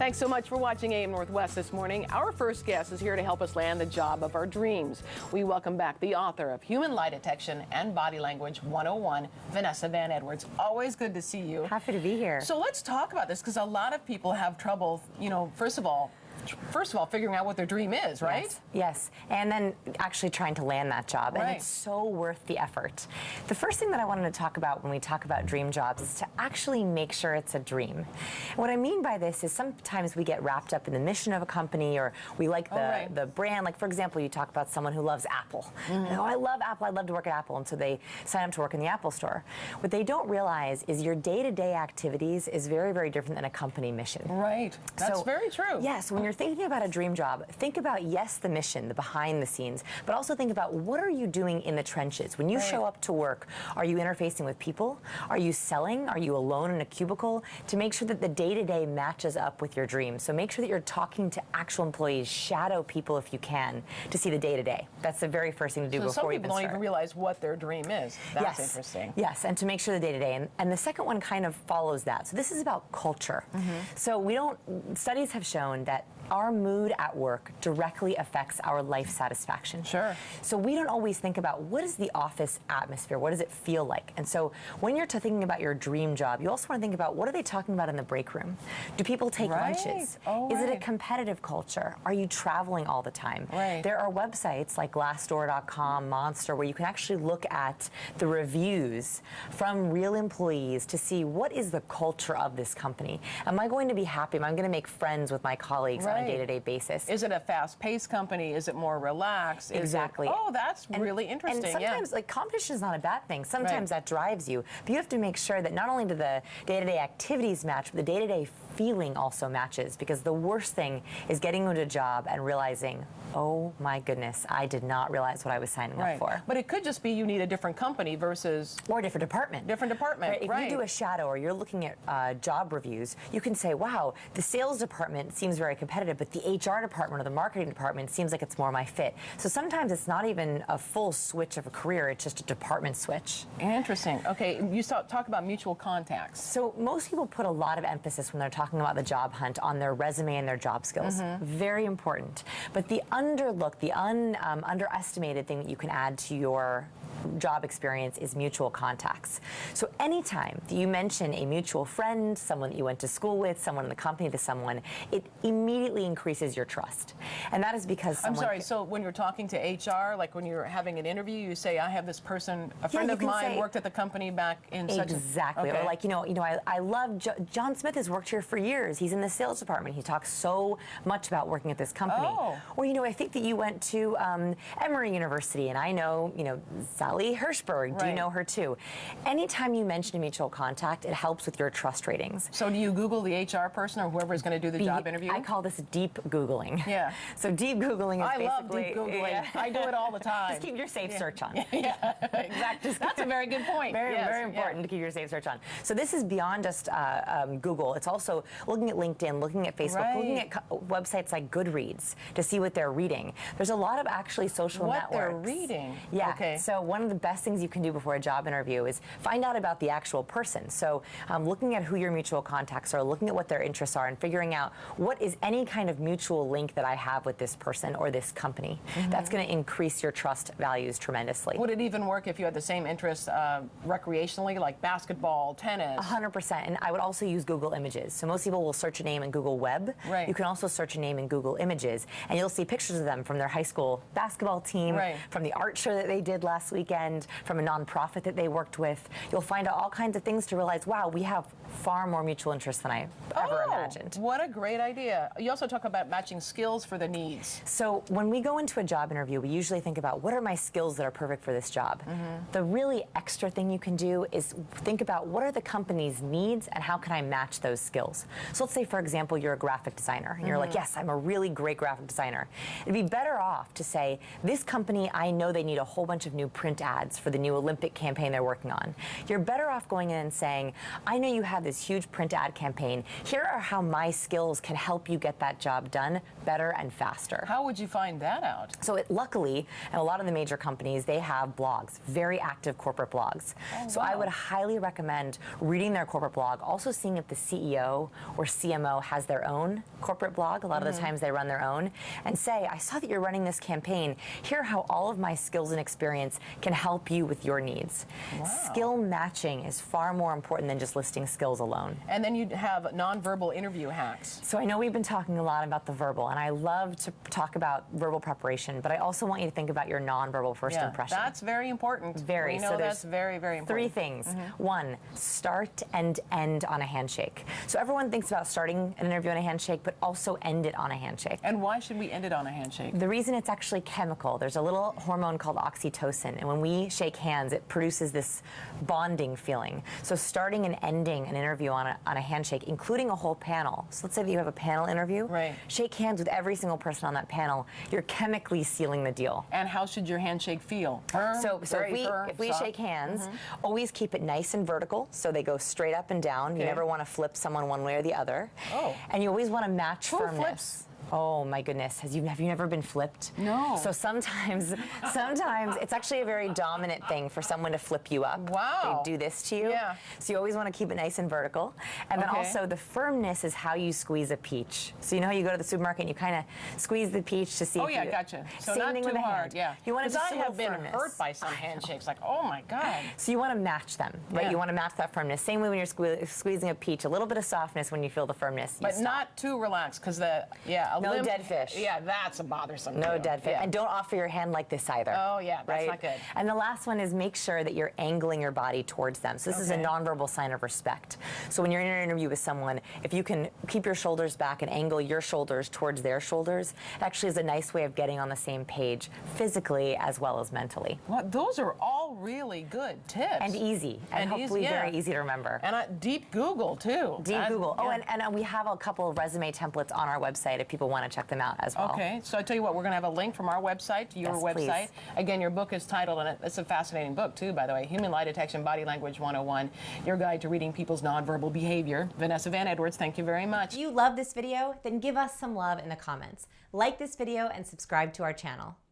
Thanks so much for watching AM Northwest this morning. Our first guest is here to help us land the job of our dreams. We welcome back the author of Human Lie Detection and Body Language 101, Vanessa Van Edwards. Always good to see you. Happy to be here. So let's talk about this, because a lot of people have trouble, first of all, figuring out what their dream is, right? Yes. And then actually trying to land that job. Right. And it's so worth the effort. The first thing that I wanted to talk about when we talk about dream jobs is to actually make sure it's a dream. What I mean by this is sometimes we get wrapped up in the mission of a company, or we like the brand. Like, for example, you talk about someone who loves Apple. Mm-hmm. Oh, I love Apple. I'd love to work at Apple. And so they sign up to work in the Apple store. What they don't realize is your day-to-day activities is very, very different than a company mission. Right. That's very true. Yes. When you're thinking about a dream job, think about, yes, the mission, the behind the scenes, but also think about what are you doing in the trenches? When you show up to work, are you interfacing with people? Are you selling? Are you alone in a cubicle? To make sure that the day-to-day matches up with your dream. So make sure that you're talking to actual employees, shadow people if you can, to see the day-to-day. That's the very first thing to do before you even start. Some people don't even realiage what their dream is. That's interesting. Yes, and to make sure the day-to-day. And the second one kind of follows that. So this is about culture. Mm-hmm. So studies have shown that our mood at work directly affects our life satisfaction. Sure. So we don't always think about what is the office atmosphere, what does it feel like? And so when you're thinking about your dream job, you also want to think about what are they talking about in the break room? Do people take lunches? Is it a competitive culture? Are you traveling all the time? Right. There are websites like Glassdoor.com, Monster, where you can actually look at the reviews from real employees to see what is the culture of this company. Am I going to be happy? Am I going to make friends with my colleagues on a day-to-day basis? Is it a fast-paced company? Is it more relaxed? Exactly. That's really interesting. And sometimes, like, competition is not a bad thing. Sometimes that drives you. But you have to make sure that not only do the day-to-day activities match, but the day-to-day feeling also matches. Because the worst thing is getting into a job and realizing, oh my goodness, I did not realize what I was signing up for. But it could just be you need a different company versus... Or a different department. Different department, If you do a shadow or you're looking at job reviews, you can say, wow, the sales department seems very competitive, but the HR department or the marketing department seems like it's more my fit. So sometimes it's not even a full switch of a career, it's just a department switch. Interesting. Okay, you talk about mutual contacts. So most people put a lot of emphasis when they're talking about the job hunt on their resume and their job skills. Mm-hmm. Very important. But the underlooked, the underestimated thing that you can add to your job experience is mutual contacts. So anytime that you mention a mutual friend, someone that you went to school with, someone in the company to someone, it immediately increases your trust. And that is because someone... I'm sorry, so when you're talking to HR, like when you're having an interview, you say, I have this person, a friend of mine worked at the company back in such a... Exactly. Or like, I love John Smith has worked here for years. He's in the sales department. He talks so much about working at this company. Oh. Or, I think that you went to Emory University, and I know, Sally Hirschberg. Do you know her too? Anytime you mention a mutual contact, it helps with your trust ratings. So do you Google the HR person or whoever is going to do the job interview? I call this deep Googling. Yeah. So deep Googling is basically... I love deep Googling. Yeah. I do it all the time. Just keep your safe search on. Yeah, exactly. That's a very good point. Very important to keep your safe search on. So this is beyond just Google. It's also looking at LinkedIn, looking at Facebook, looking at websites like Goodreads to see what they're reading. There's a lot of actually social networks. What they're reading. Yeah. Okay. So one of the best things you can do before a job interview is find out about the actual person. So looking at who your mutual contacts are, looking at what their interests are, and figuring out what is any kind of mutual link that I have with this person or this company. Mm-hmm. That's going to increase your trust values tremendously. Would it even work if you had the same interests recreationally, like basketball, tennis? 100%. And I would also use Google Images. So most people will search a name in Google Web. Right. You can also search a name in Google Images, and you'll see pictures of them from their high school basketball team, from the art show that they did last weekend, from a nonprofit that they worked with. You'll find out all kinds of things to realize, wow, we have far more mutual interests than I ever imagined. What a great idea. You also talk about matching skills for the needs. So when we go into a job interview, we usually think about what are my skills that are perfect for this job. Mm-hmm. The really extra thing you can do is think about what are the company's needs and how can I match those skills. So let's say, for example, you're a graphic designer and you're like, yes, I'm a really great graphic designer. It'd be better off to say, this company, I know they need a whole bunch of new print ads for the new Olympic campaign they're working on. You're better off going in and saying, I know you have this huge print ad campaign. Here are how my skills can help you get that job done better and faster. How would you find that out? So luckily, and a lot of the major companies, they have blogs, very active corporate blogs. Oh, so wow. I would highly recommend reading their corporate blog, also seeing if the CEO or CMO has their own corporate blog. A lot of the times they run their own, and say, I saw that you're running this campaign. Here are how all of my skills and experience can help you with your needs. Wow. Skill matching is far more important than just listing skills alone. And then you have nonverbal interview hacks. So I know we've been talking a lot about the verbal, and I love to talk about verbal preparation, but I also want you to think about your nonverbal first impression. That's very important. Very. We know So that's very, very important. 3 things. 1, start and end on a handshake. So everyone thinks about starting an interview on a handshake, but also end it on a handshake. And why should we end it on a handshake? The reason it's actually chemical. There's a little hormone called oxytocin, and when we shake hands, it produces this bonding feeling. So starting and ending an interview on a handshake, including a whole panel. So let's say that you have a panel interview. Right. Shake hands with every single person on that panel. You're chemically sealing the deal. And how should your handshake feel? Firm, So very firm, if we soft? shake hands, always keep it nice and vertical, so they go straight up and down. You Okay. never want to flip someone one way or the other. Oh. And you always want to match Who firmness. flips? Oh my goodness, have you never been flipped? No. So sometimes it's actually a very dominant thing for someone to flip you up. Wow. They do this to you. Yeah. So you always want to keep it nice and vertical. And then Okay. also the firmness is how you squeeze a peach. So you know how you go to the supermarket and you kind of squeeze the peach to see Oh if yeah, you... gotcha. So Same not thing too with a hard, hand. yeah. You want to Because just I a little have been firmness. hurt by some handshakes. Like, oh my God. So you want to match them, right? Yeah. You want to match that firmness. Same way when you're squeezing a peach, a little bit of softness when you feel the firmness. You But stop. not too relaxed, because No dead fish. Yeah, that's a bothersome. No too. dead fish. Yeah. And don't offer your hand like this either. Oh yeah, that's right? not good. And the last one is make sure that you're angling your body towards them. So this is a Okay. nonverbal sign of respect. So when you're in an interview with someone, if you can keep your shoulders back and angle your shoulders towards their shoulders, it actually is a nice way of getting on the same page physically as well as mentally. Well, those are all really good tips. And easy. And hopefully easy, yeah. very easy to remember. And deep Google too. Deep Google. Yeah. Oh, and we have a couple of resume templates on our website if people want to check them out as well. Okay, so I tell you what, we're going to have a link from our website to your Yes, website. please. Again, your book is titled, and it's a fascinating book too, by the way, Human Lie Detection, Body Language 101, Your Guide to Reading People's Nonverbal Behavior. Vanessa Van Edwards, thank you very much. If you love this video, then give us some love in the comments. Like this video and subscribe to our channel.